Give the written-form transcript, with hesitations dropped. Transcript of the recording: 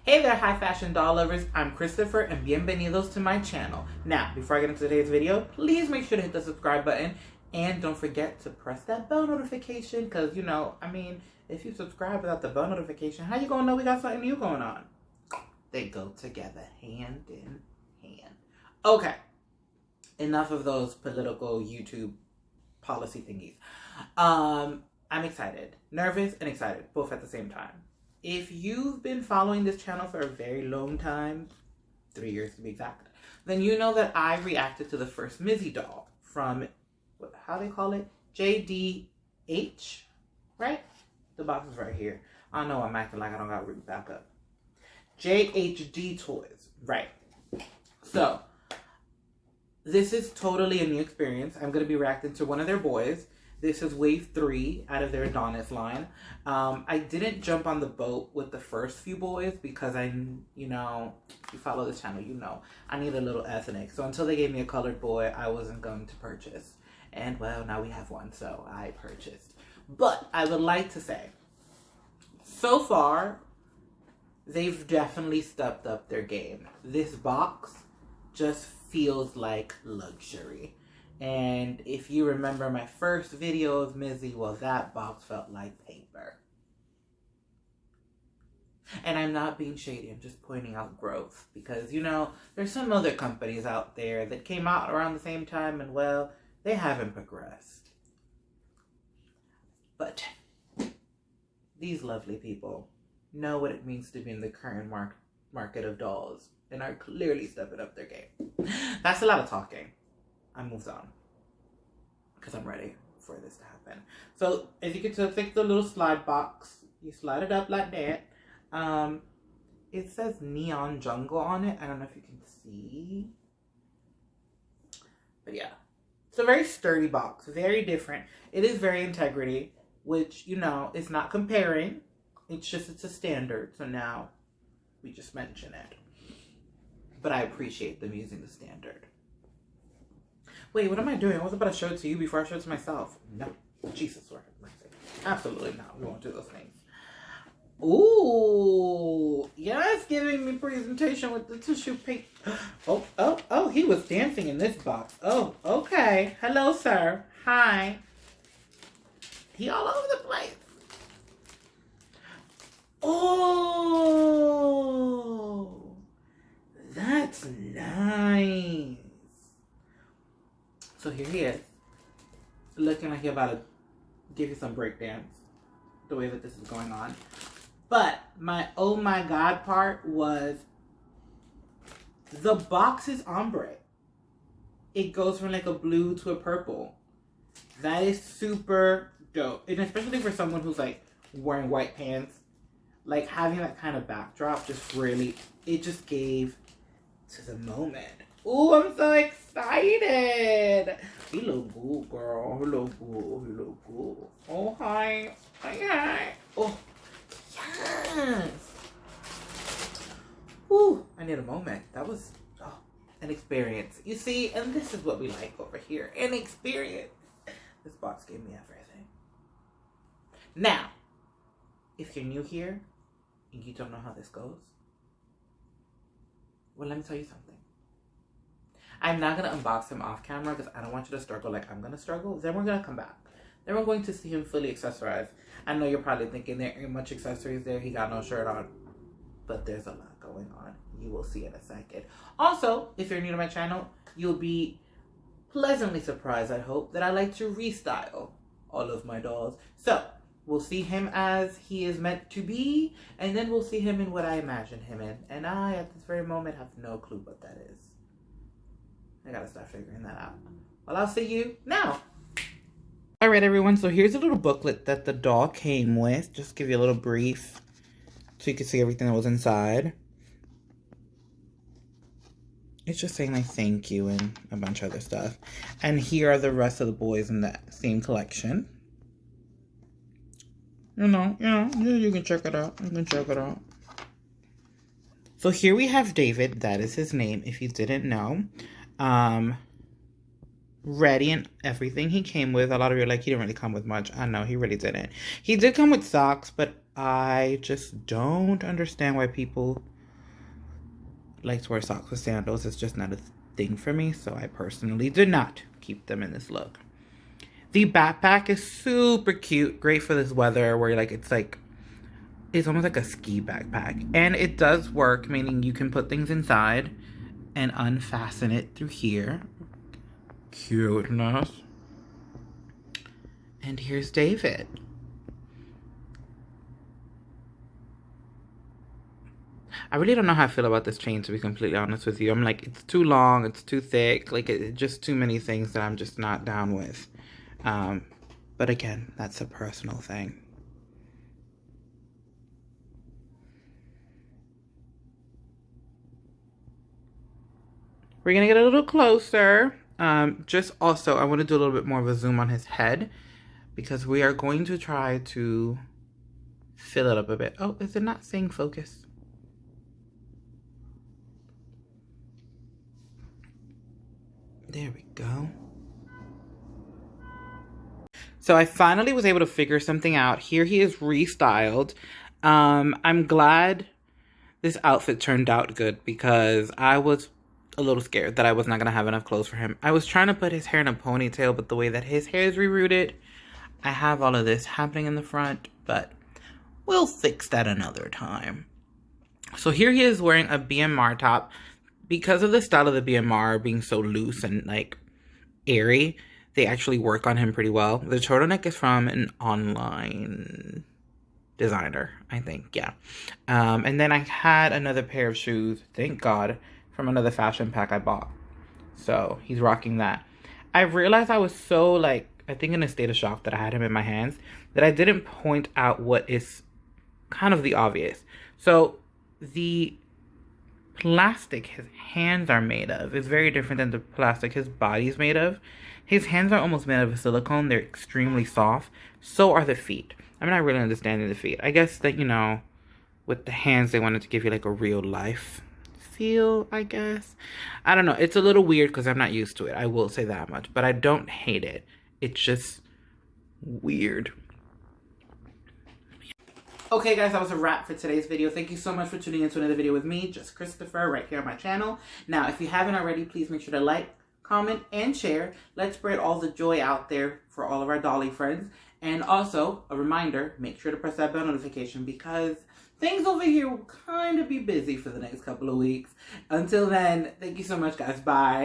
Hey there, high fashion doll lovers. I'm Christopher and bienvenidos to my channel. Now, before I get into today's video, please make sure to hit the subscribe button and don't forget to press that bell notification because, if you subscribe without the bell notification, how you gonna know we got something new going on? They go together hand in hand. Okay, enough of those political YouTube policy thingies. I'm excited, nervous and excited, both at the same time. If you've been following this channel for a very long time, 3 years to be exact, then you know that I reacted to the first Mizzy doll from, how they call it? JDH, right? The box is right here. I know I'm acting like I don't got to read back up. JHD Toys, right. So, this is totally a new experience. I'm going to be reacting to one of their boys. This is wave 3 out of their Adonis line. I didn't jump on the boat with the first few boys because if you follow this channel, you know, I need a little ethnic. So until they gave me a colored boy, I wasn't going to purchase. And well, now we have one, so I purchased. But I would like to say, so far, they've definitely stepped up their game. This box just feels like luxury. And if you remember my first video of Mizzy, well, that box felt like paper. And I'm not being shady, I'm just pointing out growth. Because, there's some other companies out there that came out around the same time and, well, they haven't progressed. But these lovely people know what it means to be in the current market of dolls and are clearly stepping up their game. That's a lot of talking. I moved on because I'm ready for this to happen. So as you can tell, take the little slide box. You slide it up like that. It says Neon Jungle on it. I don't know if you can see. But yeah. It's a very sturdy box. Very different. It is very integrity, which, is not comparing. It's a standard. So now we just mention it. But I appreciate them using the standard. Wait, what am I doing? I was about to show it to you before I showed it to myself. No. Jesus, Lord have mercy. Absolutely not. We won't do those things. Ooh. Yes, giving me presentation with the tissue paper. Oh, he was dancing in this box. Oh, okay. Hello, sir. Hi. He all over the place. Oh. That's nice. So here he is, looking like he's about to give you some breakdance, the way that this is going on. But my oh my god part was the box is ombre. It goes from like a blue to a purple. That is super dope. And especially for someone who's like wearing white pants, like having that kind of backdrop just really, it just gave to the moment. Ooh, I'm so excited. You look good, girl. You look good. You look good. Oh, hi. Hi. Oh, yes. Ooh, I need a moment. That was an experience. You see, and this is what we like over here. An experience. This box gave me everything. Now, if you're new here and you don't know how this goes, well, let me tell you something. I'm not going to unbox him off camera because I don't want you to struggle like I'm going to struggle. Then we're going to come back. Then we're going to see him fully accessorized. I know you're probably thinking there ain't much accessories there. He got no shirt on. But there's a lot going on. You will see in a second. Also, if you're new to my channel, you'll be pleasantly surprised, I hope, that I like to restyle all of my dolls. So, we'll see him as he is meant to be. And then we'll see him in what I imagine him in. And I, at this very moment, have no clue what that is. I gotta start figuring that out. Well, I'll see you now. All right, everyone. So here's a little booklet that the doll came with. Just give you a little brief so you can see everything that was inside. It's just saying like thank you and a bunch of other stuff. And here are the rest of the boys in that same collection. You can check it out. You can check it out. So here we have David. That is his name, if you didn't know. Ready and everything he came with. A lot of you are like, he didn't really come with much. I know, he really didn't. He did come with socks, but I just don't understand why people like to wear socks with sandals. It's just not a thing for me, so I personally did not keep them in this look. The backpack is super cute, great for this weather where it's almost like a ski backpack. And it does work, meaning you can put things inside and unfasten it through here. Cuteness. And here's David. I really don't know how I feel about this chain, to be completely honest with you. I'm like, it's too long, it's too thick, it's just too many things that I'm just not down with. But again, that's a personal thing. We're gonna get a little closer. Just also, I want to do a little bit more of a zoom on his head because we are going to try to fill it up a bit. Oh, is it not saying focus? There we go. So I finally was able to figure something out. Here he is restyled. I'm glad this outfit turned out good because I was a little scared that I was not going to have enough clothes for him. I was trying to put his hair in a ponytail, but the way that his hair is rerouted, I have all of this happening in the front, but we'll fix that another time. So here he is wearing a BMR top. Because of the style of the BMR being so loose and airy, they actually work on him pretty well. The turtleneck is from an online designer, I think, yeah. And then I had another pair of shoes, thank God, from another fashion pack I bought. So he's rocking that. I realized I was so I think in a state of shock that I had him in my hands that I didn't point out what is kind of the obvious. So the plastic his hands are made of is very different than the plastic his body's made of. His hands are almost made of silicone. They're extremely soft. So are the feet. I'm not really understanding the feet. I guess that, with the hands, they wanted to give you a real life feel, I guess. I don't know. It's a little weird because I'm not used to it. I will say that much. But I don't hate it. It's just weird. Okay, guys, that was a wrap for today's video. Thank you so much for tuning into another video with me, just Christopher, right here on my channel. Now, if you haven't already, please make sure to like, comment, and share. Let's spread all the joy out there for all of our Dolly friends. And also, a reminder, make sure to press that bell notification because things over here will kind of be busy for the next couple of weeks. Until then, thank you so much, guys. Bye.